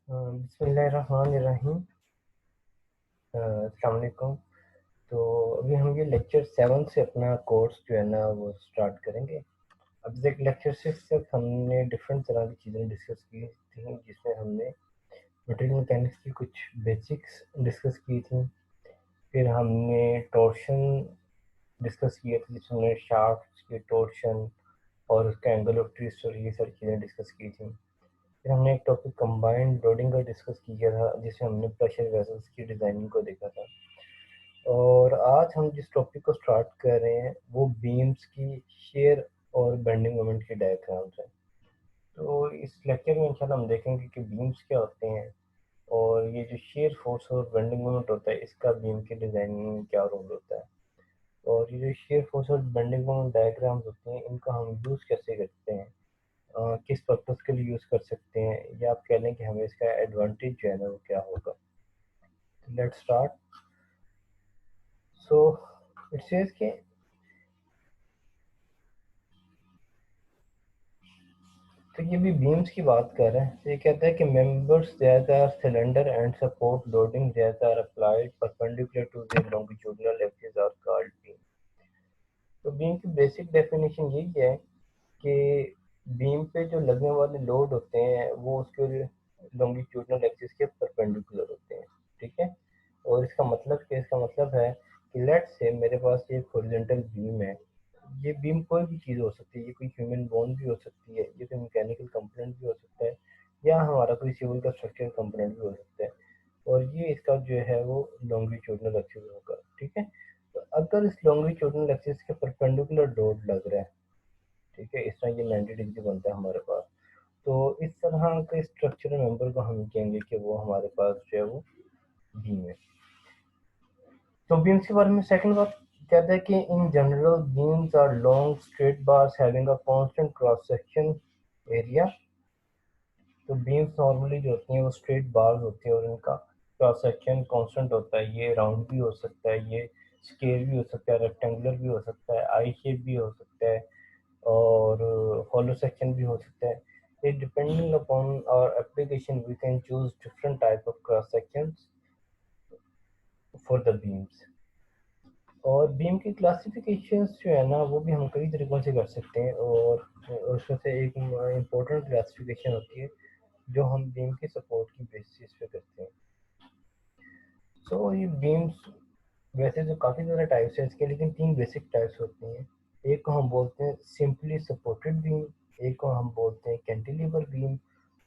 बिस्मिल्लाहिर्रहमानिर्रहीम। अस्सलाम वालेकुम। तो अभी हम ये लेक्चर 7 से अपना कोर्स जो है ना वो स्टार्ट करेंगे। अब तक लेक्चर 6 तक हमने डिफरेंट तरह की चीज़ें डिस्कस की थी, जिसमें हमने मटेरियल मैकेनिक्स की कुछ बेसिक्स डिस्कस की थी। फिर हमने टॉर्शन डिस्कस किया था, जिसमें शाफ्ट की टॉर्शन और उसका एंगल ऑफ ट्विस्ट और ये सारी चीज़ें डिस्कस की थी। फिर हमने एक टॉपिक कंबाइंड लोडिंग का डिस्कस किया था, जिसमें हमने प्रेशर वेसल्स की डिज़ाइनिंग को देखा था। और आज हम जिस टॉपिक को स्टार्ट कर रहे हैं वो बीम्स की शेयर और बेंडिंग मोमेंट की डायग्राम्स है। तो इस लेक्चर में इंशाल्लाह हम देखेंगे कि बीम्स क्या होते हैं और ये जो शेयर फोर्स और बेंडिंग मोमेंट होता है इसका बीम के डिज़ाइनिंग में क्या रोल होता है, और ये जो शेयर फोर्स और बेंडिंग मोमेंट डायग्राम्स होते हैं इनका हम यूज़ कैसे करते हैं, किस पर्पज़ के लिए यूज़ कर सकते हैं, या आप कह लें कि हमें इसका एडवांटेज जो है ना वो क्या होगा। Let's start. So it says कि तो ये भी बीम्स की बात कर रहे हैं। तो ये कहता है कि members that are cylinder and support loading that are applied perpendicular to their longitudinal axis are called beam. तो बीम की बेसिक डेफिनेशन यही है कि बीम पे जो लगने वाले लोड होते हैं वो उसके लॉन्गिट्यूडिनल एक्सिस के परपेंडिकुलर होते हैं। ठीक है। और इसका मतलब है कि लेट्स से मेरे पास एक हॉरिजॉन्टल बीम है। ये बीम कोई भी चीज़ हो सकती है, ये कोई ह्यूमन बोन भी हो सकती है, ये कोई मैकेनिकल कंपोनेंट भी हो सकता है, या हमारा कोई सिविल का स्ट्रक्चरल कंपोनेंट भी हो सकता है। और ये इसका जो है वो लॉन्गिट्यूडिनल एक्सिस होगा। ठीक है। तो अगर इस लॉन्गिट्यूडिनल एक्सिस के परपेंडिकुलर लोड लग रहा है, ठीक है, इस तरह ये 90 डिग्री बनता है हमारे पास, तो इस तरह के स्ट्रक्चरल मेंबर को हम कहेंगे कि वो हमारे पास जो है वो बीम है। तो बीम्स के बारे में सेकंड बात कहता है कि in general beams are long straight bars having a constant cross section area. तो बीम्स नॉर्मली जो होती हैं वो स्ट्रेट बार्स होती हैं और इनका क्रॉस सेक्शन कांस्टेंट होता है। ये राउंड भी हो सकता है, ये स्क्वायर भी हो सकता है, रेक्टेंगुलर भी हो सकता है, आई शेप भी हो सकता है, और हॉलो सेक्शन भी हो सकता है। It depending upon our application, we can choose different type of cross sections for the beams. और बीम की क्लासिफिकेशंस जो है ना वो भी हम कई तरीक़ों से कर सकते हैं, और उसमें से एक इम्पोर्टेंट क्लासिफिकेशन होती है जो हम बीम के सपोर्ट की बेसिस पे करते हैं। सो ये बीम्स वैसे तो काफ़ी ज़्यादा टाइप्स हैं इसके, लेकिन 3 बेसिक टाइप्स होती हैं। एक को हम बोलते हैं सिंपली सपोर्टेड बीम, एक को हम बोलते हैं कैंटिलीवर बीम,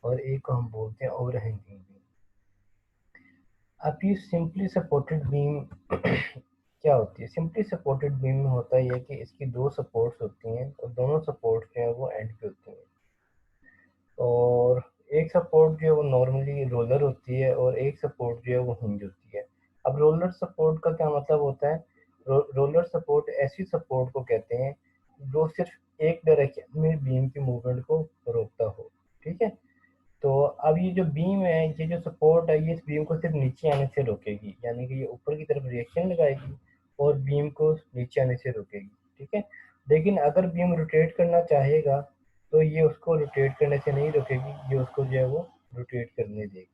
और एक को हम बोलते हैं ओवरहैंगिंग बीम। अब ये सिंपली सपोर्टेड बीम क्या होती है? सिंपली सपोर्टेड बीम में होता ये है कि इसकी 2 सपोर्ट्स होती हैं और दोनों सपोर्ट्स जो हैं वो एंड पे होती हैं। और एक सपोर्ट जो है वो नॉर्मली रोलर होती है और एक सपोर्ट जो है वो हिंज होती है। अब रोलर सपोर्ट का क्या मतलब होता है? रोलर सपोर्ट ऐसी सपोर्ट को कहते हैं जो सिर्फ एक डायरेक्शन में बीम की मूवमेंट को रोकता हो। ठीक है। तो अब ये जो बीम है, ये जो सपोर्ट है, ये इस बीम को सिर्फ नीचे आने से रोकेगी, यानी कि ये ऊपर की तरफ रिएक्शन लगाएगी और बीम को नीचे आने से रोकेगी। ठीक है। लेकिन अगर बीम रोटेट करना चाहेगा तो ये उसको रोटेट करने से नहीं रोकेगी, ये उसको जो है वो रोटेट करने देगी।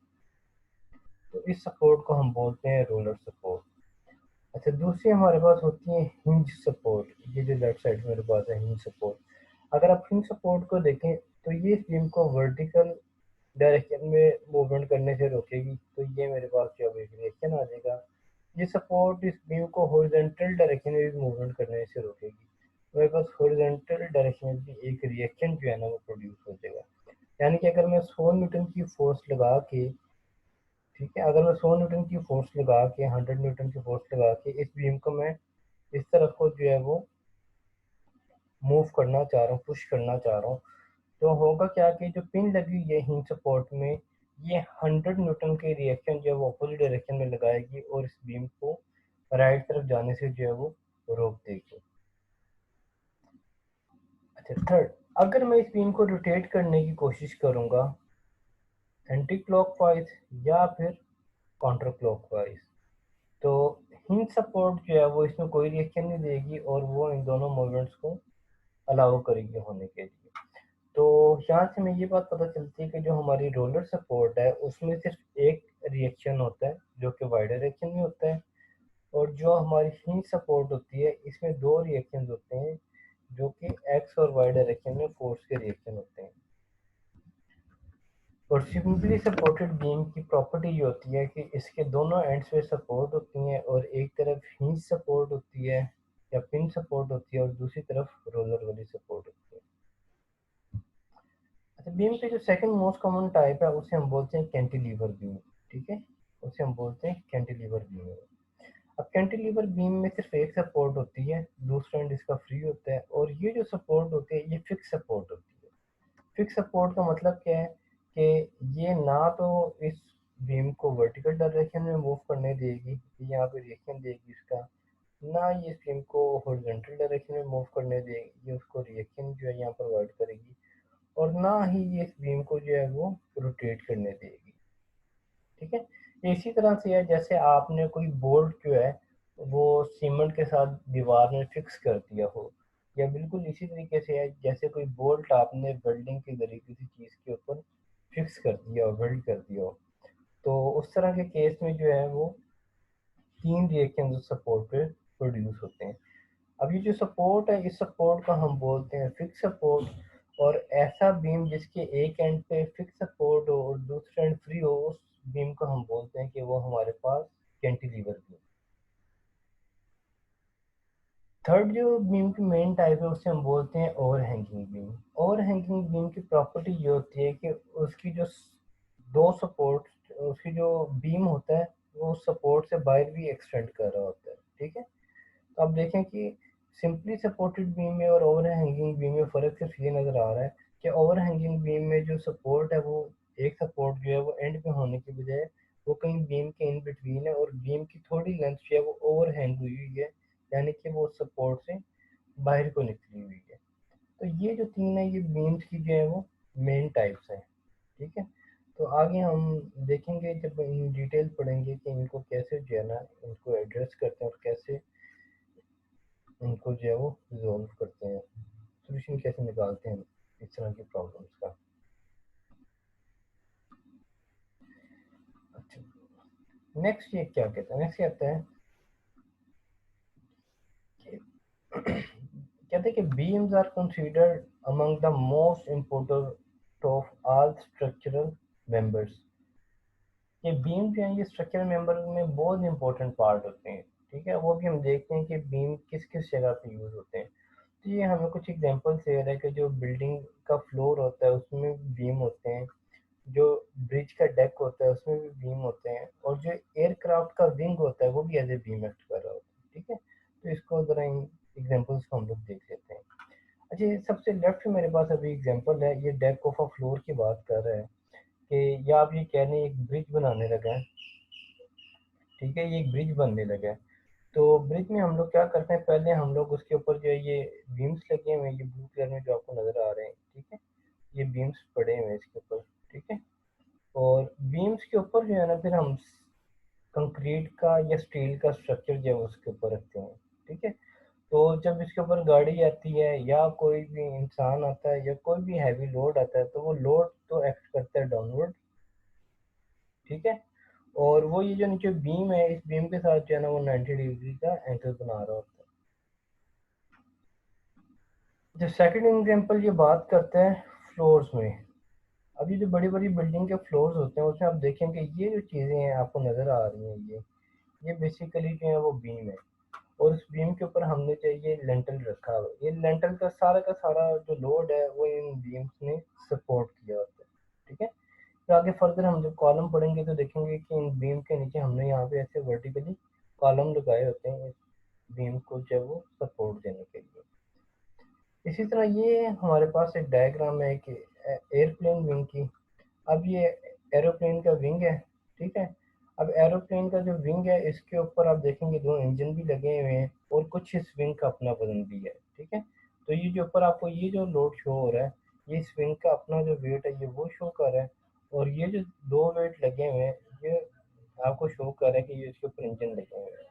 तो इस सपोर्ट को हम बोलते हैं रोलर सपोर्ट। अच्छा, दूसरी हमारे पास होती है हिंज सपोर्ट। ये जो लेफ्ट साइड मेरे पास है हिंज सपोर्ट। अगर आप हिंज सपोर्ट को देखें तो ये इस बीम को वर्टिकल डायरेक्शन में मूवमेंट करने से रोकेगी, तो ये मेरे पास जो है एक रिएक्शन आ जाएगा। ये सपोर्ट इस बीम को हॉरिजॉन्टल डायरेक्शन में भी मूवमेंट करने से रोकेगी, तो मेरे पास हॉरिजॉन्टल डायरेक्शन में भी एक रिएक्शन जो है ना वो प्रोड्यूस हो जाएगा। यानी कि अगर मैं 100 न्यूटन की फोर्स लगा के, ठीक है, अगर मैं 100 न्यूटन की फोर्स लगा के, 100 न्यूटन की फोर्स लगा के इस बीम को मैं इस तरफ को जो है वो मूव करना चाह रहा हूँ, पुश करना चाह रहा हूँ, तो होगा क्या कि जो पिन लगी हुई है हिंज सपोर्ट में, ये 100 न्यूटन के रिएक्शन जो है वो अपोजिट डायरेक्शन में लगाएगी और इस बीम को राइट तरफ जाने से जो है वो रोक देगी। अच्छा, थर्ड, अगर मैं इस बीम को रोटेट करने की कोशिश करूंगा एंटी क्लॉकवाइज या फिर काउंटर क्लॉकवाइज, तो हिंज सपोर्ट जो है वो इसमें कोई रिएक्शन नहीं देगी और वो इन दोनों मूवमेंट्स को अलाउ करेगी होने के लिए। तो यहाँ से हमें ये बात पता चलती है कि जो हमारी रोलर सपोर्ट है उसमें सिर्फ एक रिएक्शन होता है जो कि वाई डायरेक्शन में होता है, और जो हमारी हिंज सपोर्ट होती है इसमें दो रिएक्शन होते हैं जो कि एक्स और वाई डायरेक्शन में फोर्स के रिएक्शन होते हैं। और सिंपली सपोर्टेड बीम की प्रॉपर्टी ये होती है कि इसके दोनों एंड्स पे सपोर्ट होती हैं, और एक तरफ हिंज सपोर्ट होती है या पिन सपोर्ट होती है और दूसरी तरफ रोलर वाली सपोर्ट होती है। अच्छा, बीम के जो सेकंड मोस्ट कॉमन टाइप है उसे हम बोलते हैं कैंटिलीवर बीम। ठीक है, उसे हम बोलते हैं कैंटिलीवर बीम। अब कैंटिलीवर बीम में सिर्फ एक सपोर्ट होती है, दूसरा एंड इसका फ्री होता है, और ये जो सपोर्ट होती है ये फिक्स सपोर्ट होती है। फिक्स सपोर्ट का मतलब क्या है कि ये ना तो इस बीम को वर्टिकल डायरेक्शन में मूव करने देगी, यहाँ पे रिएक्शन देगी इसका, ना ये इस बीम को हॉरिजॉन्टल डायरेक्शन में मूव करने देगी, ये उसको रिएक्शन जो है यहाँ प्रोवाइड करेगी, और ना ही ये इस बीम को जो है वो रोटेट करने देगी। ठीक है, ये इसी तरह से है जैसे आपने कोई बोल्ट जो है वो सीमेंट के साथ दीवार में फिक्स कर दिया हो, या बिल्कुल इसी तरीके से है जैसे कोई बोल्ट आपने वेल्डिंग के जरिए किसी चीज़ के ऊपर फिक्स कर दिया हो, वेल्ड कर दिया हो। तो उस तरह के केस में जो है वो तीन रिएक्शन सपोर्ट पे प्रोड्यूस होते हैं। अब ये जो सपोर्ट है इस सपोर्ट को हम बोलते हैं फिक्स सपोर्ट, और ऐसा बीम जिसके एक एंड पे फिक्स सपोर्ट हो और दूसरा एंड फ्री हो उस बीम को हम बोलते हैं कि वो हमारे पास कैंटिलीवर बीम। थर्ड जो बीम की मेन टाइप है उसे हम बोलते हैं over hanging beam. Over hanging beam की प्रॉपर्टी ये होती है कि उसकी जो दो सपोर्ट, उसकी जो बीम होता है वो सपोर्ट से बाहर भी एक्सटेंड कर रहा होता है। ठीक है, तो आप देखें कि सिंपली सपोर्टेड बीम में और ओवर हैंगिंग बीम में फ़र्क सिर्फ ये नज़र आ रहा है कि ओवर हैंगिंग बीम में जो सपोर्ट है वो एक सपोर्ट जो है वो एंड पे होने की बजाय वो कहीं बीम के इन बिटवीन है, और बीम की थोड़ी लेंथ जो है वो ओवर हैंग हुई हुई है, यानी कि वो सपोर्ट से बाहर को निकली हुई है। तो ये जो तीन है ये बीम्स की जो है वो मेन टाइप्स हैं। ठीक है, तो आगे हम देखेंगे जब इन डिटेल पढ़ेंगे कि इनको कैसे जो है ना इनको एड्रेस करते हैं और कैसे इनको जो है वो रिजॉल्व करते हैं, सोल्यूशन कैसे निकालते हैं इस तरह की प्रॉब्लम्स का। अच्छा, नेक्स्ट ये क्या कहता है, नेक्स्ट कहता है कि कहते हैं कि beams are considered among the most important of all structural members. ये बीम जो है ये स्ट्रक्चरल मेंबर में बहुत इंपॉर्टेंट पार्ट होते हैं। ठीक है, वो भी हम देखते हैं कि बीम किस किस जगह पे यूज़ होते हैं। तो ये हमें कुछ एग्जांपल दे रहा है कि जो बिल्डिंग का फ्लोर होता है उसमें बीम होते हैं, जो ब्रिज का डेक होता है उसमें भी बीम होते हैं, और जो एयरक्राफ्ट का विंग होता है वो भी एज ए बीम एक्ट कर रहा होता है। ठीक है, तो इसको ज़रा इन एग्जांपल्स को हम लोग देख लेते हैं। अच्छा, ये सबसे लेफ्ट में मेरे पास अभी एग्जांपल है, ये डेक ऑफ अ फ्लोर की बात कर रहा है कि या आप ये कह रहे हैं एक ब्रिज बनाने लगा है। ठीक है, ये एक ब्रिज बनने लगा है। तो ब्रिज में हम लोग क्या करते हैं, पहले हम लोग उसके ऊपर जो है ये बीम्स लगे हुए हैं, ये ब्लू कलर में जो आपको नज़र आ रहे हैं। ठीक है, ये बीम्स पड़े हुए हैं इसके ऊपर। ठीक है, और बीम्स के ऊपर जो है ना फिर हम कंक्रीट का या स्टील का स्ट्रक्चर जो है उसके ऊपर रखते हैं। ठीक है, तो जब इसके ऊपर गाड़ी आती है या कोई भी इंसान आता है या कोई भी हैवी लोड आता है तो वो लोड तो एक्ट करता है डाउनवर्ड। ठीक है, और वो ये जो नीचे बीम है इस बीम के साथ जो है ना वो 90 डिग्री का एंगल बना रहा होता है। जो सेकंड एग्जांपल ये बात करते हैं फ्लोर्स में। अब ये जो बड़ी बड़ी बिल्डिंग के फ्लोर्स होते हैं उसमें आप देखेंगे ये जो चीज़ें हैं आपको नज़र आ रही हैं, ये बेसिकली जो है वो बीम है, और उस बीम के ऊपर हमने चाहिए लेंटल रखा हुआ है। ये लेंटल का सारा जो लोड है वो इन बीम्स ने सपोर्ट किया होता है। ठीक है, फिर आगे फर्दर हम जब कॉलम पढ़ेंगे तो देखेंगे कि इन बीम के नीचे हमने यहाँ पे ऐसे वर्टिकली कॉलम लगाए होते हैं इस बीम को जब वो सपोर्ट देने के लिए। इसी तरह ये हमारे पास एक डायग्राम है कि एयरप्लेन विंग की। अब ये एरोप्लेन का विंग है। ठीक है, अब एरोप्लेन का जो विंग है इसके ऊपर आप देखेंगे दो इंजन भी लगे हुए हैं और कुछ इस विंग का अपना वजन भी है। ठीक है, तो ये जो ऊपर आपको ये जो लोड शो हो रहा है ये इस विंग का अपना जो वेट है ये वो शो कर रहा है, और ये जो दो वेट लगे हुए हैं ये आपको शो कर रहा है कि ये इसके ऊपर इंजन लगे हुए हैं।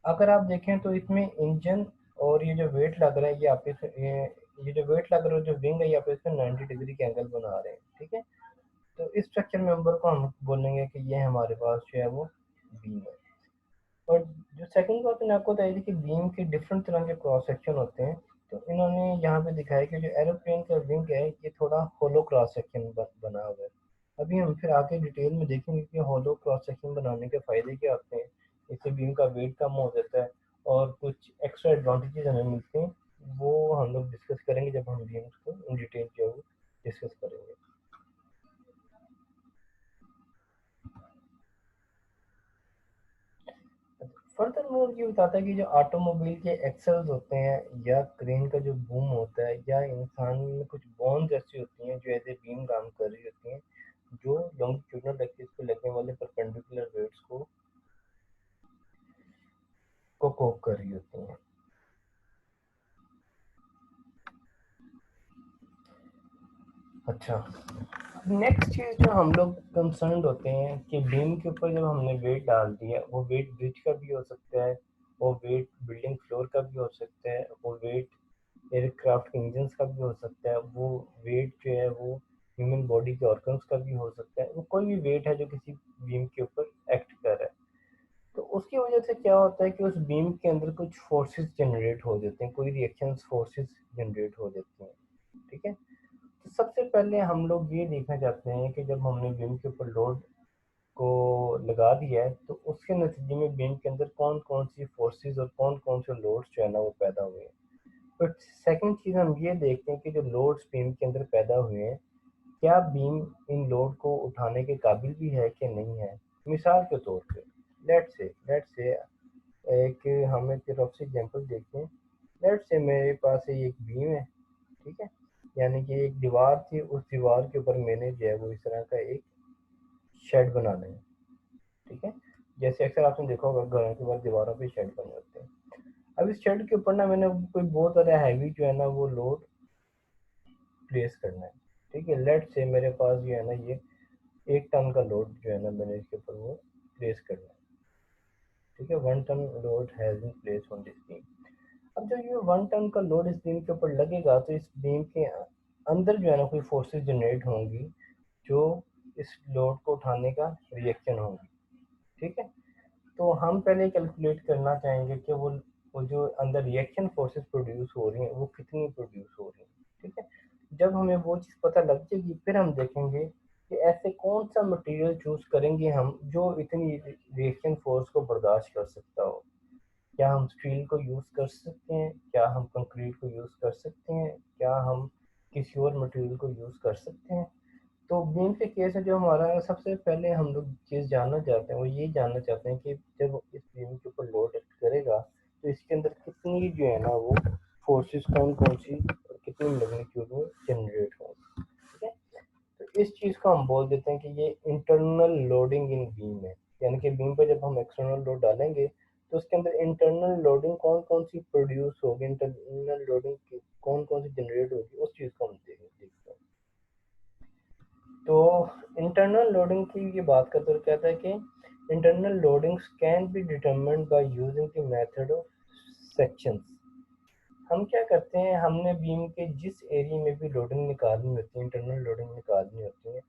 अगर आप देखें तो इसमें इंजन और ये जो वेट लग रहा है ये आपस ये ये जो वेट लग रहा है जो विंग है यहाँ पे इसमें 90 डिग्री के एंगल बना रहे हैं, ठीक है। तो इस स्ट्रक्चर मेंबर को हम बोलेंगे कि ये हमारे पास जो है वो बीम है। और जो सेकंड बात मैंने आपको बताई थी कि बीम के डिफरेंट तरह के क्रॉस सेक्शन होते हैं, तो इन्होंने यहाँ पे दिखाया कि जो एरोप्लेन का विंग है ये थोड़ा होलो क्रॉस सेक्शन बना हुआ है। अभी हम फिर आगे डिटेल में देखेंगे कि होलो क्रॉस सेक्शन बनाने के फ़ायदे क्या होते हैं, इससे बीम का वेट कम हो जाता है और कुछ एक्स्ट्रा एडवांटेजेस हमें मिलते हैं, वो हम लोग डिस्कस करेंगे जब हम बीम्स को इन डिटेल जो है वो डिस्कस करेंगे। फर्दर मोर ये बताता है कि जो ऑटोमोबाइल के एक्सेल्स होते हैं या क्रेन का जो बूम होता है या इंसान में कुछ बोन्स ऐसी होती हैं जो ऐसे बीम काम कर रही होती हैं, जो लॉन्गिट्यूडनल एक्सिस पे लगने वाले परपेंडिकुलर वेट्स को कोप कर रही होती हैं। अच्छा, नेक्स्ट चीज़ जो हम लोग कंसर्न्ड होते हैं कि बीम के ऊपर जब हमने वेट डाल दिया, वो वेट ब्रिज का भी हो सकता है, वो वेट बिल्डिंग फ्लोर का भी हो सकता है, वो वेट एयरक्राफ्ट के इंजन्स का भी हो सकता है, वो वेट जो है वो ह्यूमन बॉडी के ऑर्गन्स का भी हो सकता है, वो कोई भी वेट है जो किसी बीम के ऊपर एक्ट कर रहा है। तो उसकी वजह से क्या होता है कि उस बीम के अंदर कुछ फोर्सेस जनरेट हो जाते हैं, कोई रिएक्शन फोर्सेस जनरेट हो जाती हैं, ठीक है। तो सबसे पहले हम लोग ये देखना चाहते हैं कि जब हमने बीम के ऊपर लोड को लगा दिया है तो उसके नतीजे में बीम के अंदर कौन कौन सी फोर्सेस और कौन कौन से लोड्स जो है ना वो पैदा हुए हैं। बट सेकंड चीज़ हम ये देखते हैं कि जो लोड्स बीम के अंदर पैदा हुए हैं, क्या बीम इन लोड को उठाने के काबिल भी है कि नहीं है। मिसाल के तौर पे लेट्स से एक हम एक रफ से एग्जांपल देखते हैं। लेट्स से मेरे पास एक बीम है, ठीक है, यानी कि एक दीवार थी, उस दीवार के ऊपर मैंने जो है वो इस तरह का एक शेड बनाना है, ठीक है। जैसे अक्सर आपने देखा होगा घरों के ऊपर दीवारों पे शेड बने होते हैं। अब इस शेड के ऊपर ना मैंने कोई बहुत ज़्यादा हैवी जो है ना वो लोड प्लेस करना है, ठीक है। लेट से मेरे पास जो है ना ये 1 टन का लोड जो है ना मैंने इसके ऊपर वो प्लेस करना है, ठीक है। 1 ton load has been place on this beam. अब जब ये 1 टन का लोड इस बीम के ऊपर लगेगा तो इस बीम के अंदर जो है ना कोई फोर्सेस जनरेट होंगी जो इस लोड को उठाने का रिएक्शन होंगी, ठीक है। तो हम पहले कैलकुलेट करना चाहेंगे कि वो जो अंदर रिएक्शन फोर्सेस प्रोड्यूस हो रही हैं वो कितनी प्रोड्यूस हो रही हैं, ठीक है। जब हमें वो चीज़ पता लग जाएगी फिर हम देखेंगे कि ऐसे कौन सा मटेरियल चूज़ करेंगे हम जो इतनी रिएक्शन फोर्स को बर्दाश्त कर सकता हो। क्या हम स्टील को यूज़ कर सकते हैं, क्या हम कंक्रीट को यूज़ कर सकते हैं, क्या हम किसी और मटेरियल को यूज़ कर सकते हैं। तो बीम के केस है जो हमारा सबसे पहले हम लोग चीज़ जानना चाहते हैं वो ये जानना चाहते हैं कि जब इस बीम के ऊपर लोड एक्ट करेगा तो इसके अंदर कितनी जो है ना वो फोर्सेस कौन कौन सी और कितनी मैग्नीट्यूड में जनरेट होंगी, ठीक है। तो इस चीज़ को हम बोल देते हैं कि ये इंटरनल लोडिंग इन बीम है, यानी कि बीम पर जब हम एक्सटर्नल लोड डालेंगे तो उसके अंदर इंटरनल लोडिंग कौन कौन सी प्रोड्यूस होगी, इंटरनल लोडिंग कौन कौन सी जनरेट होगी, उस चीज़ को हम देखते हैं। तो इंटरनल लोडिंग की ये बात करते हुए कहता है कि internal loadings can be determined by using the method of sections. हम क्या करते हैं, हमने बीम के जिस एरिया में भी लोडिंग निकालनी होती है, इंटरनल लोडिंग निकालनी होती है,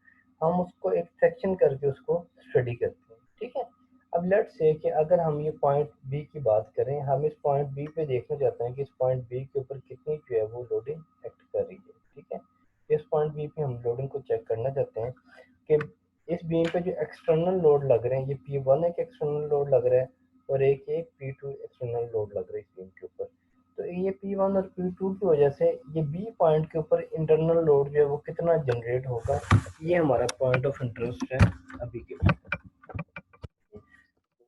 हम उसको एक सेक्शन करके उसको स्टडी करते हैं, ठीक है। अब लेट्स से कि अगर हम ये पॉइंट बी की बात करें, हम इस पॉइंट बी पे देखना चाहते हैं कि इस पॉइंट बी के ऊपर कितनी जो है वो लोडिंग एक्ट कर रही है, ठीक है। इस पॉइंट बी पे हम लोडिंग को चेक करना चाहते हैं कि इस बीम पे जो एक्सटर्नल लोड लग रहे हैं, ये P1 एक एक्सटर्नल लोड लग रहा है और एक एक P2 एक्सटर्नल लोड लग रहा है इस बीम के ऊपर। तो ये P1 और P2 की वजह से ये बी पॉइंट के ऊपर इंटरनल लोड जो है वो कितना जनरेट होगा, ये हमारा पॉइंट ऑफ इंटरेस्ट है अभी के लिए।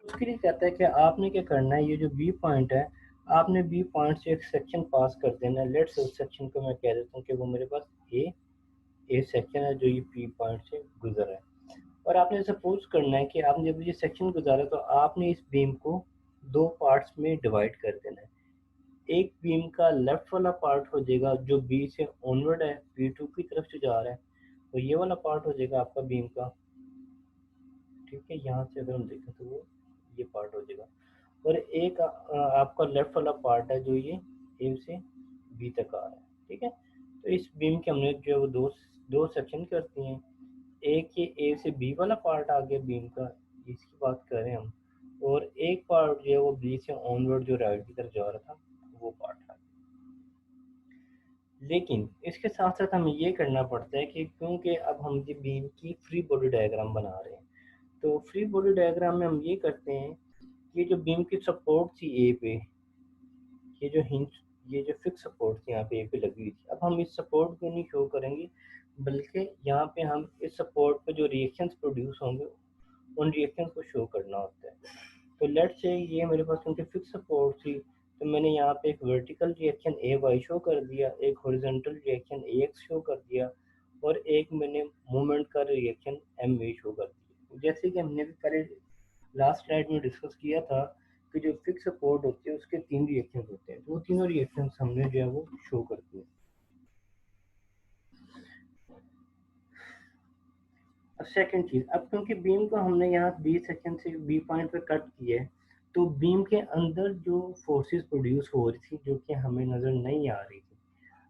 उसके लिए कहता है कि आपने क्या करना है, ये जो बी पॉइंट है आपने बी पॉइंट से एक सेक्शन पास कर देना है। लेट्स उस सेक्शन को मैं कह देता हूँ कि वो मेरे पास ए सेक्शन है जो ये पी पॉइंट से गुजर है। और आपने सपोज करना है कि आपने जब ये सेक्शन गुजारा तो आपने इस बीम को दो पार्ट्स में डिवाइड कर देना है। एक बीम का लेफ्ट वाला पार्ट हो जाएगा जो बी से ऑनवर्ड है, P2 की तरफ से जा रहा है, और ये वाला पार्ट हो जाएगा आपका बीम का, ठीक है। यहाँ से अगर हम देखें तो वो ये पार्ट हो जाएगा। और एक आपका लेफ्ट वाला पार्ट है जो ये ए से बी तक आ रहा है, ठीक है। तो इस बीम के हमने जो है वो दो दो सेक्शन कर दिए हैं। एक ये ए से बी वाला पार्ट आ गया बीम का, इसकी बात करें हम, और एक पार्ट जो है वो बी से ऑनवर्ड जो राइट की तरफ जा रहा था वो पार्ट आ गया। लेकिन इसके साथ साथ हमें ये करना पड़ता है कि क्योंकि अब हम ये बीम की फ्री बॉडी डायग्राम बना रहे हैं, तो फ्री बॉडी डायग्राम में हम ये करते हैं, ये जो बीम की सपोर्ट थी ए पे, ये जो हिंज, ये जो फिक्स सपोर्ट थी यहाँ पे ए पे लगी हुई थी, अब हम इस सपोर्ट को नहीं शो करेंगे, बल्कि यहाँ पे हम इस सपोर्ट पे जो रिएक्शंस प्रोड्यूस होंगे उन रिएक्शंस को शो करना होता है। तो लेट्स से ये मेरे पास क्योंकि फिक्स सपोर्ट थी, तो मैंने यहाँ पे एक वर्टिकल रिएक्शन ए वाई शो कर दिया, एक हॉरिजॉन्टल रिएक्शन ए एक्स शो कर दिया, और एक मैंने मूवमेंट का रिएक्शन एम वी शो कर दिया। जैसे कि हमने भी पहले लास्ट स्लाइड में डिस्कस किया था कि जो फिक्स सपोर्ट होती है उसके तीन रिएक्शंस होते हैं, तो वो तीनों रिएक्शंस हमने जो है वो शो कर दिए। अब सेकंड चीज, अब क्योंकि बीम को हमने यहाँ बी सेक्शन से बी पॉइंट पे कट किया है, तो बीम के अंदर जो फोर्सेस प्रोड्यूस हो रही थी जो कि हमें नजर नहीं आ रही थी,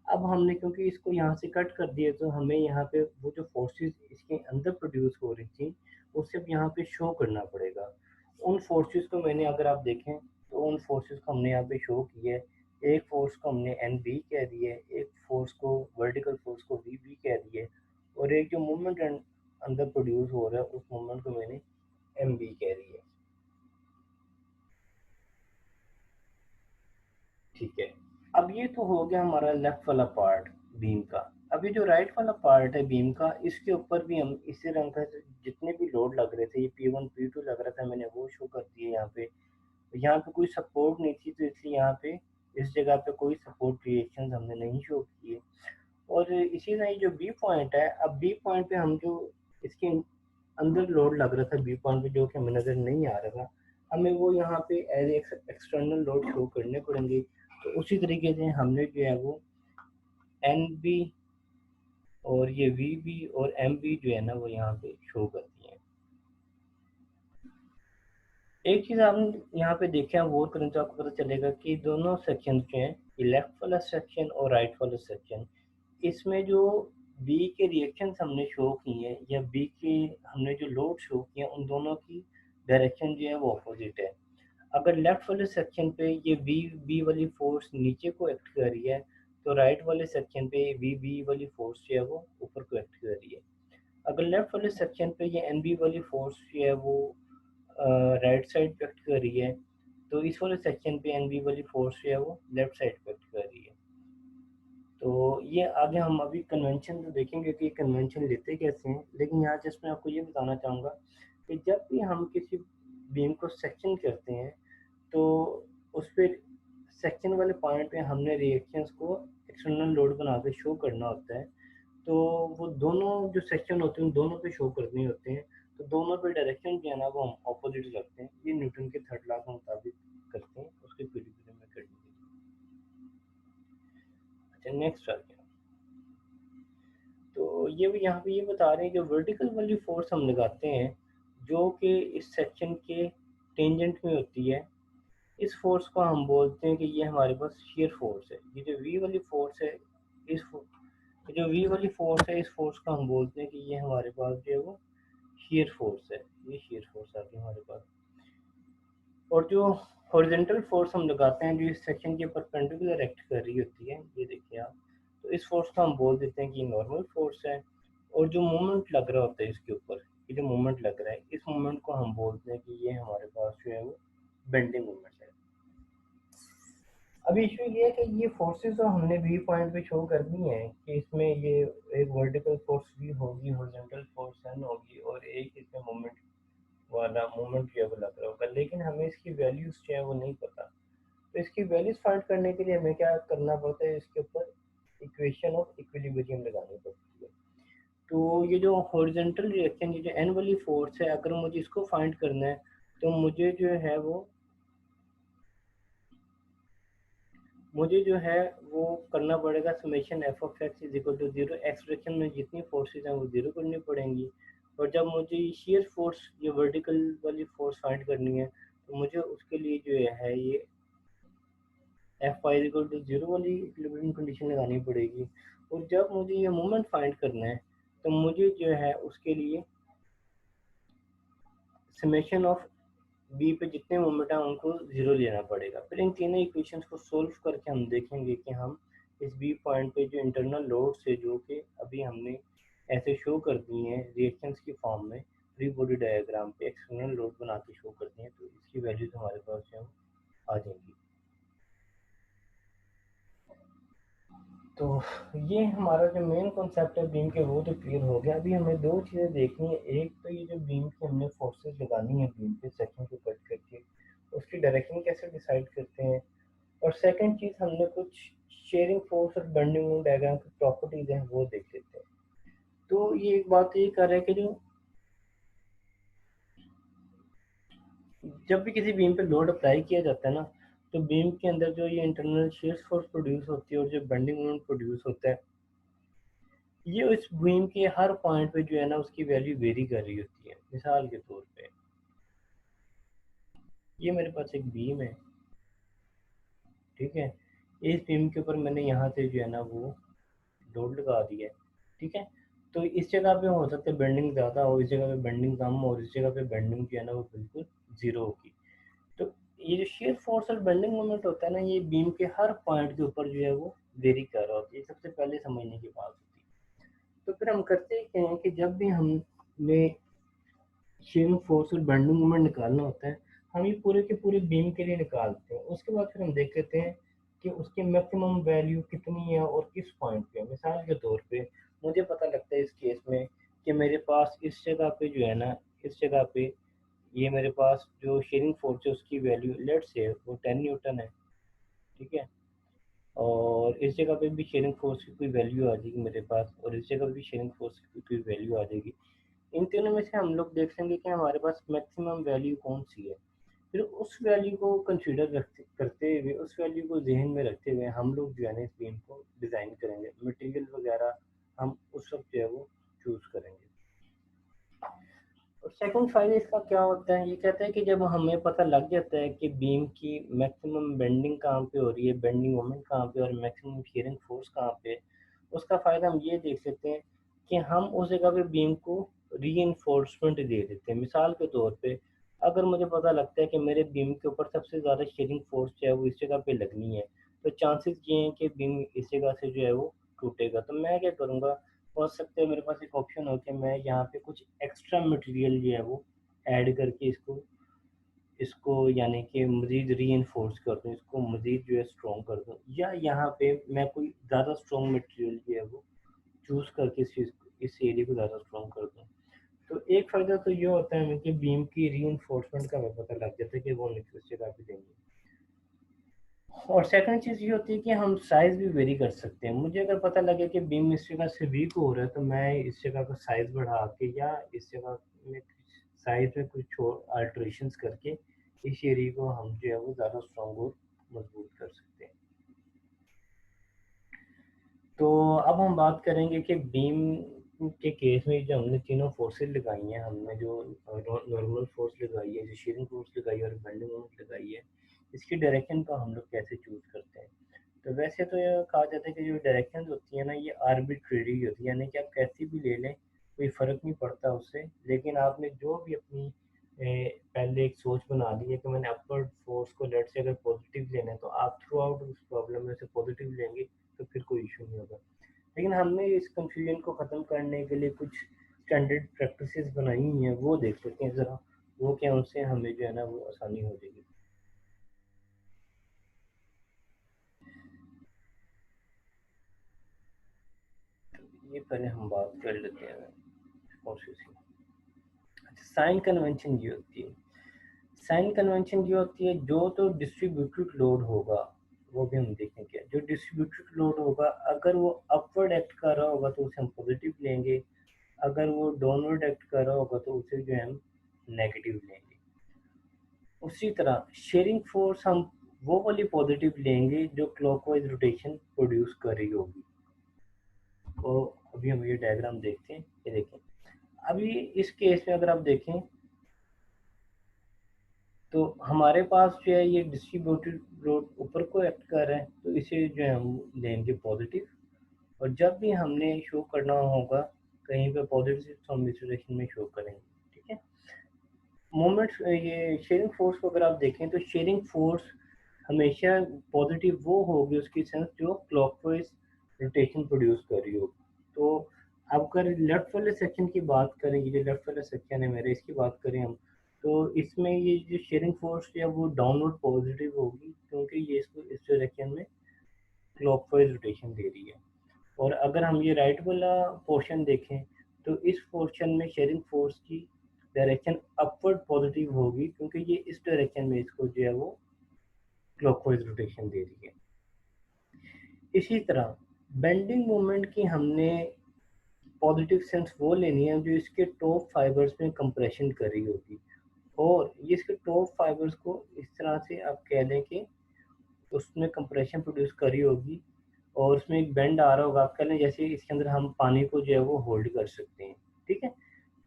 अब हमने क्योंकि इसको यहाँ से कट कर दिया, तो हमें यहाँ पे वो जो फोर्सेस इसके अंदर प्रोड्यूस हो रही थी उसे अब यहाँ पे शो करना पड़ेगा। उन फोर्सेस को मैंने, अगर आप देखें तो उन फोर्सेस को हमने यहाँ पे शो किया है। एक फोर्स को हमने एन बी कह दिया है, एक फोर्स को वर्टिकल फोर्स को वी बी कह दिया है, और एक जो मूवमेंट अंदर प्रोड्यूस हो रहा है उस मूवमेंट को मैंने एम बी कह दिया है। ठीक है। अब ये तो हो गया हमारा लेफ्ट वाला पार्ट बीम का। अब ये जो राइट वाला पार्ट है बीम का, इसके ऊपर भी हम इसी रंग का जितने भी लोड लग रहे थे, ये P1 P2 लग रहा था, मैंने वो शो कर दिए यहाँ पे। यहाँ पे कोई सपोर्ट नहीं थी, तो इसलिए यहाँ पे इस जगह पे कोई सपोर्ट रिएक्शन हमने नहीं शो किए। और इसी तरह जो बी पॉइंट है, अब बी पॉइंट पे हम जो इसके अंदर लोड लग रहा था बी पॉइंट पे जो कि हमें नज़र नहीं आ रहा था, हमें वो यहाँ पे एज एक्सटर्नल लोड शो करने पड़ेंगे। तो उसी तरीके से हमने जो है वो एन बी और ये वी बी और एम बी जो है ना वो यहाँ पे शो कर दिए हैं। एक चीज़ हम यहाँ पे देखें, आप गौर करें तो आपको पता चलेगा कि दोनों सेक्शन जो हैं, ये लेफ्ट वाला सेक्शन और राइट वाला सेक्शन, इसमें जो बी के रिएक्शंस हमने शो किए हैं या बी के हमने जो लोड शो किए हैं, उन दोनों की डायरेक्शन जो है वो अपोजिट है। अगर लेफ्ट वाले सेक्शन पे ये वी बी वाली फोर्स नीचे को एक्ट कर रही है, तो राइट वाले सेक्शन पे वी बी वाली फोर्स जो है वो ऊपर को एक्ट कर रही है। अगर लेफ्ट वाले सेक्शन पे ये एन बी वाली फोर्स जो है वो राइट साइड पे एक्ट कर रही है, तो इस वाले सेक्शन पे एन बी वाली फोर्स जो है वो लेफ्ट साइड पे एक्ट कर रही है। तो ये आगे हम अभी कन्वेंशन तो देखेंगे कि कन्वेंशन लेते कैसे हैं, लेकिन यहाँ जस्ट मैं आपको ये बताना चाहूँगा कि जब भी हम किसी बीम को सेक्शन करते हैं, तो उस पर सेक्शन वाले पॉइंट पे हमने रिएक्शंस को एक्सटर्नल लोड बना के शो करना होता है। तो वो दोनों जो सेक्शन होते हैं उन दोनों पे शो करने होते हैं। तो दोनों पे डायरेक्शन जो है ना वो हम ऑपोजिट रखते हैं, ये न्यूटन के थर्ड लॉ के मुताबिक करते हैं उसके इक्विलिब्रियम में करने के लिए। अच्छा, नेक्स्ट आ गया। तो ये भी यहाँ पे ये बता रहे हैं कि वर्टिकल वाली फोर्स हम लगाते हैं जो कि इस सेक्शन के टेंजेंट में होती है, इस फोर्स को हम बोलते हैं कि ये हमारे पास shear फोर्स है। ये जो वी वाली फोर्स है, ये जो वी वाली फोर्स है, इस फोर्स को हम बोलते हैं कि ये हमारे पास जो है वो shear फोर्स है। ये shear फोर्स आ गई हमारे पास। और जो हॉरिजॉन्टल फोर्स हम लगाते हैं जो इस सेक्शन के परपेंडिकुलर एक्ट कर रही होती है, ये देखिए आप, तो इस फोर्स को हम बोल देते हैं कि नॉर्मल फोर्स है। और जो मोमेंट लग रहा होता है इसके ऊपर, ये जो मोमेंट लग रहा है, इस मोमेंट को हम बोलते हैं कि ये हमारे पास जो है वो बेंडिंग मोमेंट है। अब इशू ये है कि ये फोर्सेस जो हमने बी पॉइंट पे शो कर दी हैं कि इसमें ये एक वर्टिकल फोर्स भी होगी, हॉरिजॉन्टल फोर्स एन होगी, और एक इसमें मोमेंट वाला मोमेंट जो है वो लग रहा होगा, लेकिन हमें इसकी वैल्यूज जो है वो नहीं पता। तो इसकी वैल्यूज फाइंड करने के लिए हमें क्या करना पड़ता है, इसके ऊपर इक्वेशन ऑफ इक्विलिब्रियम लगानी पड़ती है। तो ये जो हॉरिजॉन्टल रिएक्शन, ये जो एन वाली फोर्स है, अगर मुझे इसको फाइंड करना है, तो मुझे जो है वो करना पड़ेगा summation F of X is equal to zero, X direction में जितनी फोर्सेज हैं वो जीरो करनी पड़ेंगी। और जब मुझे शेयर फोर्स, ये वर्टिकल वाली फोर्स फाइंड करनी है, तो मुझे उसके लिए जो है ये F I equal to zero वाली इक्विलिब्रियम कंडीशन लगानी पड़ेगी। और जब मुझे ये मोमेंट फाइंड करना है तो मुझे जो है उसके लिए समेशन ऑफ बी पे जितने मोमेंट हैं उनको जीरो लेना पड़ेगा। फिर इन तीनों इक्वेशंस को सोल्व करके हम देखेंगे कि हम इस बी पॉइंट पे जो इंटरनल लोड से जो कि अभी हमने ऐसे शो कर दिए हैं रिएक्शंस की फॉर्म में फ्री बॉडी डायग्राम पे एक्सटर्नल लोड बना के शो कर दिए हैं, तो इसकी वैल्यूज हमारे पास जो आ जाएंगी। तो ये हमारा जो मेन कॉन्सेप्ट है बीम के वो तो क्लियर हो गया। अभी हमें दो चीज़ें देखनी है। एक तो ये जो बीम की हमने फोर्सेस लगानी है बीम पे सेक्शन को कट करके, उसकी डायरेक्शन कैसे डिसाइड करते हैं। और सेकंड चीज़ हमने कुछ शेयरिंग फोर्स और बेंडिंग मोमेंट डायग्राम की प्रॉपर्टीज हैं वो देख लेते हैं। तो ये एक बात ये कर रहा है कि जो जब भी किसी बीम पे लोड अप्लाई किया जाता है ना, तो बीम के अंदर जो ये इंटरनल शेयर फोर्स प्रोड्यूस होती है और जो बेंडिंग मोमेंट प्रोड्यूस होता है, ये इस बीम के हर पॉइंट पे जो है ना उसकी वैल्यू वेरी कर रही होती है। मिसाल के तौर पे ये मेरे पास एक बीम है, ठीक है। इस बीम के ऊपर मैंने यहाँ से जो है ना वो लोड लगा दिया है, ठीक है। तो इस जगह पे हो सकता है बेंडिंग ज़्यादा हो, इस जगह पे बेंडिंग कम हो, और इस जगह पे बेंडिंग जो है ना वो बिल्कुल ज़ीरो होगी। तो ये जो शेयर फोर्स और बेंडिंग मोमेंट होता है ना, ये बीम के हर पॉइंट के ऊपर जो है वो वेरी कर रहा होता है। ये सबसे पहले समझने की बात होती है। तो फिर हम करते क्या हैं कि जब भी हमें शेयरिंग फोर्स और बेंडिंग मोमेंट निकालना होता है, हम ये पूरे के पूरे बीम के लिए निकालते हैं। उसके बाद फिर हम देख लेते हैं कि उसकी मैक्सिमम वैल्यू कितनी है और किस पॉइंट पे है। मिसाल के तौर पे मुझे पता लगता है इस केस में कि मेरे पास इस जगह पे जो है ना, इस जगह पे ये मेरे पास जो शेयरिंग फोर्स है उसकी वैल्यू लेट से वो 10 न्यूटन है, ठीक है। और इस जगह पे भी शेयरिंग फोर्स की कोई वैल्यू आ जाएगी मेरे पास, और इस जगह पे भी शेयरिंग फोर्स की कोई वैल्यू आ जाएगी। इन तीनों में से हम लोग देख लेंगे कि हमारे पास मैक्सिमम वैल्यू कौन सी है। फिर उस वैल्यू को कंसीडर रखते करते हुए, उस वैल्यू को जहन में रखते हुए हम लोग जो है ना इस बीम को डिज़ाइन करेंगे। मटेरियल वगैरह हम उस वक्त जो है वो चूज़ करेंगे। और सेकंड फायदा इसका क्या होता है, ये कहता है कि जब हमें पता लग जाता है कि बीम की मैक्सिमम बेंडिंग कहाँ पे हो रही है, बेंडिंग मोमेंट कहाँ पे और मैक्सिमम शीयरिंग फोर्स कहाँ पे, उसका फ़ायदा हम ये देख सकते हैं कि हम उस जगह पे बीम को रीइंफोर्समेंट दे देते हैं। मिसाल के तौर पे अगर मुझे पता लगता है कि मेरे बीम के ऊपर सबसे ज़्यादा शीयरिंग फोर्स जो है वो इस जगह पे लगनी है, तो चांसेस ये हैं कि बीम इस जगह से जो है वो टूटेगा। तो मैं क्या करूँगा, हो सकता है मेरे पास एक ऑप्शन हो कि मैं यहाँ पे कुछ एक्स्ट्रा मटेरियल जो है वो ऐड करके इसको इसको यानी कि मज़ीद रीइंफोर्स कर दूँ, इसको मज़ीद जो है स्ट्रॉन्ग कर दूँ, या यहाँ पे मैं कोई ज़्यादा स्ट्रॉन्ग मटेरियल जो है वो चूज़ करके इस एरिया को ज़्यादा स्ट्रॉन्ग कर दूँ। तो एक फ़ायदा तो ये होता है हमें कि बीम की रीइंफोर्समेंट का हमें पता लग जाता है कि वो हमें किस जगह पे देंगे। और सेकंड चीज़ ये होती है कि हम साइज़ भी वेरी कर सकते हैं। मुझे अगर पता लगे कि बीम इस जगह से वीक हो रहा है, तो मैं इस जगह का साइज़ बढ़ा के या इस जगह में साइज़ में कुछ और अल्टरेशंस करके इस एरिया को हम जो है वो ज़्यादा स्ट्रॉन्ग और मजबूत कर सकते हैं। तो अब हम बात करेंगे कि बीम के केस में जो हमने तीनों फोर्सेस लगाई हैं, हमने जो नॉर्मल फोर्स लगाई है, जो शीयरिंग फोर्स लगाई है और बेंडिंग मोमेंट लगाई है, इसकी डायरेक्शन को हम लोग कैसे चूज़ करते हैं। तो वैसे तो ये कहा जाता है कि जो डायरेक्शंस होती है ना ये आर्बिट्रेरी होती है, यानी कि आप कैसी भी ले लें कोई फ़र्क नहीं पड़ता उससे। लेकिन आपने जो भी अपनी पहले एक सोच बना ली है कि मैंने अपवर्ड फोर्स को लेट से अगर पॉजिटिव लेना है, तो आप थ्रू आउट उस प्रॉब्लम में से पॉजिटिव लेंगे तो फिर कोई इशू नहीं होगा। लेकिन हमने इस कंफ्यूजन को ख़त्म करने के लिए कुछ स्टैंडर्ड प्रैक्टिसेस बनाई हुई हैं, वो देख लेते हैं ज़रा। वो क्या, उनसे हमें जो है ना वो आसानी हो जाएगी। ये पहले हम बात कर लेते हैं फोर्सेस की। अच्छा, साइन कन्वेंशन ये होती है। साइन कन्वेंशन ये होती है जो तो डिस्ट्रीब्यूटेड लोड होगा, वो भी हम देखेंगे। जो डिस्ट्रीब्यूटेड लोड होगा अगर वो अपवर्ड एक्ट कर रहा होगा तो उसे हम पॉजिटिव लेंगे, अगर वो डाउनवर्ड एक्ट कर रहा होगा तो उसे जो है हम नेगेटिव लेंगे। उसी तरह शेयरिंग फोर्स हम वो वाली पॉजिटिव लेंगे जो क्लॉकवाइज रोटेशन प्रोड्यूस कर रही होगी। तो अभी हम ये डायग्राम देखते हैं, ये देखें। अभी इस केस में अगर आप देखें तो हमारे पास जो है ये डिस्ट्रीब्यूटेड लोड ऊपर को एक्ट कर रहा है, तो इसे जो है हम लेंगे पॉजिटिव, और जब भी हमने शो करना होगा कहीं पे पॉजिटिव तो हम इस डायरेक्शन में शो करेंगे। ठीक है, मोमेंट ये शेयरिंग फोर्स को अगर आप देखें तो शेयरिंग फोर्स हमेशा पॉजिटिव वो होगी उसकी सेंस जो क्लॉकवाइज रोटेशन प्रोड्यूस कर रही होगी। तो अब अगर लेफ्ट वाले सेक्शन की बात करें, ये जो लेफ्ट वाला सेक्शन है मेरे, इसकी बात करें हम, तो इसमें ये जो शेयरिंग फोर्स है वो डाउनवर्ड पॉजिटिव होगी, क्योंकि ये इसको इस डायरेक्शन में क्लॉकवाइज रोटेशन दे रही है। और अगर हम ये राइट वाला पोर्शन देखें तो इस पोर्शन में शेयरिंग फोर्स की डायरेक्शन अपवर्ड पॉजिटिव होगी, क्योंकि ये इस डायरेक्शन में इसको जो है वो क्लॉकवाइज रोटेशन दे रही है। इसी तरह बेंडिंग मोमेंट की हमने पॉजिटिव सेंस वो लेनी है जो इसके टॉप फाइबर्स में कंप्रेशन कर रही होगी, और ये इसके टॉप फाइबर्स को इस तरह से आप कह दें कि उसमें कंप्रेशन प्रोड्यूस करी होगी, और उसमें एक बेंड आ रहा होगा, आप कह लें जैसे इसके अंदर हम पानी को जो है वो होल्ड कर सकते हैं। ठीक है,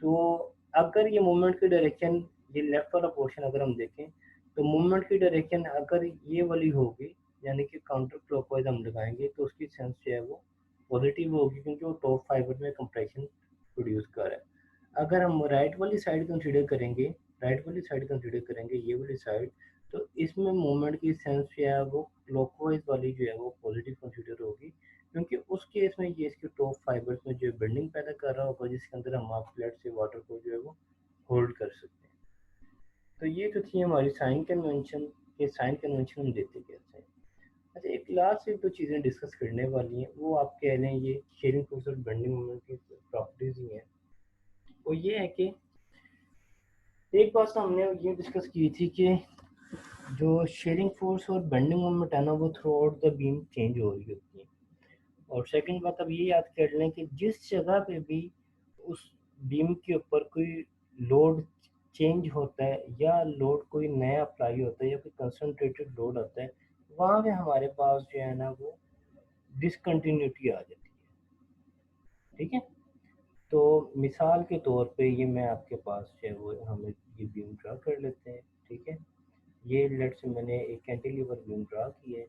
तो अगर ये मूवमेंट की डायरेक्शन, ये लेफ्ट वाला पोर्शन अगर हम देखें तो मूवमेंट की डायरेक्शन अगर ये वाली होगी, यानी कि काउंटर क्लॉकवाइज हम लगाएंगे, तो उसकी सेंस जो है वो पॉजिटिव होगी, क्योंकि वो टॉप फाइबर में कंप्रेशन प्रोड्यूस कर रहा है। अगर हम राइट वाली साइड कंसीडर करेंगे, राइट वाली साइड कंसीडर करेंगे, ये वाली साइड, तो इसमें मूवमेंट की सेंस जो है वो क्लॉकवाइज वाली जो है वो पॉजिटिव कंसीडर होगी, क्योंकि उस केस में ये इसके टॉप फाइबर्स में जो बेंडिंग पैदा कर रहा होगा, जिसके अंदर हम आप फ्लैट से वाटर को जो है वो होल्ड कर सकते हैं। तो ये तो थी हमारी साइन कन्वेंशन। ये साइन कन्वेंशन हम देते कैसे हैं। अच्छा, एक लास्ट एक दो चीज़ें डिस्कस करने वाली हैं, वो आप कह लें ये शेयरिंग फोर्स और बेंडिंग मोमेंट की प्रॉपर्टीज ही हैं। वो ये है कि एक बात तो हमने ये डिस्कस की थी कि जो शेयरिंग फोर्स और बेंडिंग मोमेंट है ना, वो through out the beam change हो रही होती है। और सेकंड बात अब ये याद कर लें कि जिस जगह पे भी उस बीम के ऊपर कोई लोड चेंज होता है, या लोड कोई नया अप्लाई होता है, या कोई कंसंट्रेटेड लोड होता है, वहाँ पे हमारे पास जो है ना वो डिसकंटिन्यूटी आ जाती है। ठीक है, तो मिसाल के तौर पे ये मैं आपके पास जो है वो हम ये बीम ड्रा कर लेते हैं। ठीक है, ये लेट से मैंने एक कैंटिलीवर बीम ड्रा की है,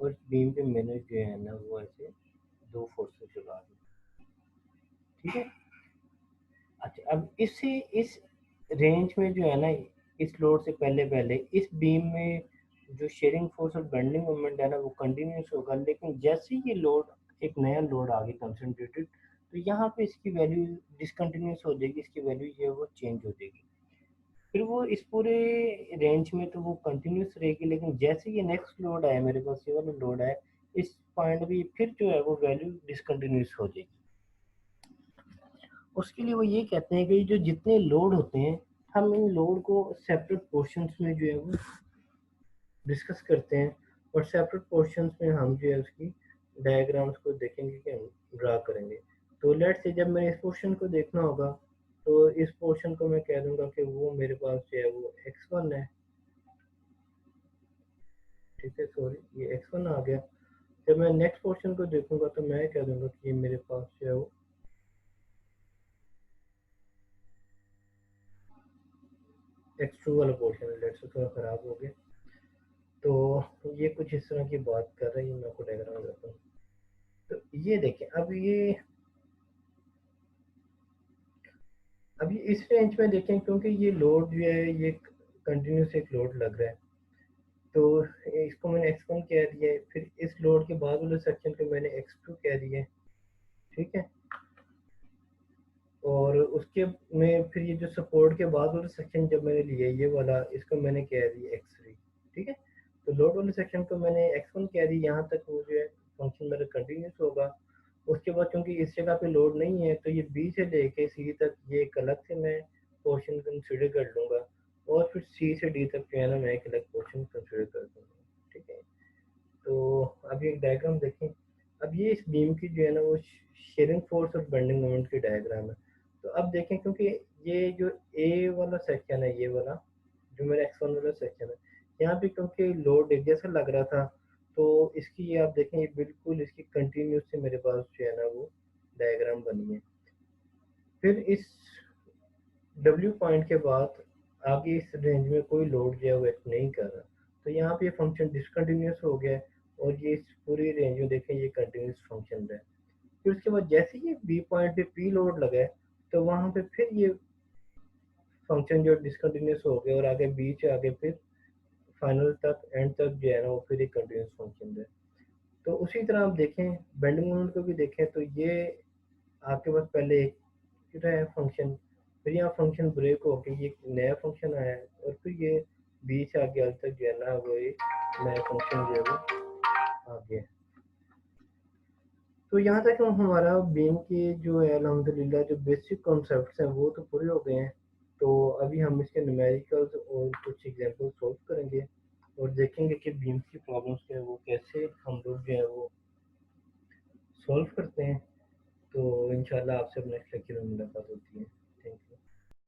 और बीम पे मैंने जो है ना वो ऐसे दो फोर्सेस लगा दी। ठीक है, अच्छा अब इससे इस रेंज में जो है ना, इस लोड से पहले पहले इस बीम में जो शेयरिंग फोर्स और बेंडिंग मोमेंट है ना वो कंटिन्यूस होगा, लेकिन जैसे ही ये लोड एक नया लोड आ गया कंसंट्रेटेड, तो यहाँ पे इसकी वैल्यू डिसकंटिन्यूस हो जाएगी, इसकी वैल्यू जो है वो चेंज हो जाएगी। फिर वो इस पूरे रेंज में तो वो कंटिन्यूस रहेगी, लेकिन जैसे ये नेक्स्ट लोड आया मेरे पास, ये वाला लोड है, इस पॉइंट भी फिर जो है वो वैल्यू डिसकंटिन्यूस हो जाएगी। उसके लिए वो ये कहते हैं कि जो जितने लोड होते हैं, हम इन लोड को सेपरेट पोर्शंस में जो है वो डिस्कस करते हैं, और सेपरेट पोर्शंस में हम जो है उसकी डायग्राम्स को देखेंगे कि हम ड्रा करेंगे। तो लेट से जब मैंने इस पोर्शन को देखना होगा, तो इस पोर्शन को मैं कह दूंगा कि वो मेरे पास जो है वो x1 है। ठीक है, सॉरी ये x1 आ गया। जब मैं नेक्स्ट पोर्शन को देखूंगा तो मैं कह दूंगा कि ये मेरे पास जो है वो x2 वाला पोर्शन है। लेट से थोड़ा ख़राब हो गया, तो ये कुछ इस तरह की बात कर रही है। मैं आपको डायग्राम देता हूँ। तो ये देखें, अब ये इस रेंज में देखें, क्योंकि ये लोड जो है ये कंटिन्यूस एक लोड लग रहा है, तो इसको मैंने x1 कह दिया है, फिर इस लोड के बाद वाले सेक्शन को मैंने x2 कह दिया है। ठीक है, और उसके में फिर ये जो सपोर्ट के बाद वाला सेक्शन जब मैंने लिया ये वाला, इसको मैंने कह दिया x3। ठीक है, तो लोड वाले सेक्शन को मैंने x1 कह दी, यहाँ तक वो जो है फंक्शन मेरा कंटिन्यूस होगा। उसके बाद क्योंकि इस जगह पे लोड नहीं है, तो ये बी से लेके सी तक ये एक अलग से मैं पोर्शन कंसिडर कर लूँगा, और फिर सी से डी तक जो है ना मैं एक अलग पोर्शन कंसिडर कर दूँगा। ठीक है, तो अब ये डायग्राम देखें। अब ये इस बीम की जो है ना वो शेयरिंग फोर्स और बेंडिंग मोमेंट की डायग्राम है। तो अब देखें, क्योंकि ये जो ए वाला सेक्शन है, ये वाला जो मेरा x1 वाला सेक्शन है, यहाँ पे क्योंकि लोड एक जैसा लग रहा था, तो इसकी ये आप देखें, ये बिल्कुल इसकी कंटिन्यूस से मेरे पास जो है ना वो डायग्राम बनी है। फिर इस W पॉइंट के बाद आगे इस रेंज में कोई लोड जो है वो एक्ट नहीं कर रहा। तो यहाँ पे फंक्शन डिसकंटिन्यूस हो गया है और ये इस पूरी रेंज में देखें ये कंटिन्यूस फंक्शन है। फिर उसके बाद जैसे ही बी पॉइंट पे पी लोड लगा है तो वहाँ पे फिर ये फंक्शन जो डिसकंटिन्यूस हो गया और आगे बी से आगे फिर फाइनल तक एंड तक जो है ना वो फिर एक कंटिन्यूस फंक्शन है। तो उसी तरह आप देखें बेंडिंग मोमेंट को भी देखें तो ये आपके पास पहले एक जो है फंक्शन, फिर यहाँ फंक्शन ब्रेक हो के ये एक नया फंक्शन आया है और फिर ये बी से आगे अल तक जो है ना वो एक नया फंक्शन जो है वो आ गया। तो यहाँ तक हमारा बीम की जो है अल्हम्दुलिल्लाह जो बेसिक कॉन्सेप्ट्स हैं वो तो पूरे हो गए हैं। तो अभी हम इसके न्यूमेरिकल्स और कुछ एग्जांपल सॉल्व करेंगे और देखेंगे कि बीम की प्रॉब्लम्स जो है वो कैसे हम लोग जो है वो सॉल्व करते हैं। तो इंशाल्लाह आपसे नेक्स्ट लेक्चर में मुलाकात होती है। Thank you.